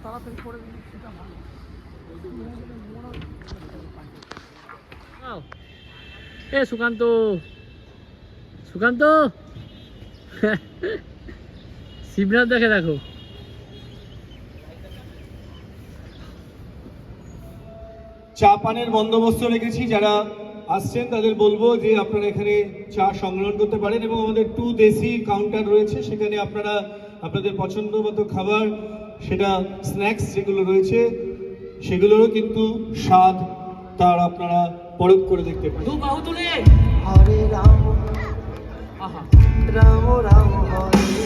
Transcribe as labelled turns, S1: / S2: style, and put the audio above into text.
S1: তাড়াতাড়ি করে দিই সেটা ভালো।
S2: এ সুকান্ত, সুকান্ত শিবনাথ দেখে দেখো।
S3: চা পানের বন্দোবস্ত রেখেছি, যারা আসছেন তাদের বলবো যে আপনারা এখানে চা সংগ্রহ করতে পারেন এবং আমাদের 2 দেশি কাউন্টার রয়েছে, সেখানে আপনারা আপনাদের পছন্দ মতো খাবার, সেটা স্ন্যাক্স যেগুলো রয়েছে সেগুলোরও কিন্তু স্বাদ তার আপনারা পরখ করে দেখতে পারেন।
S2: দু বাহু তুলে
S4: হরে রাম
S2: আহা
S4: রাম রাম হরে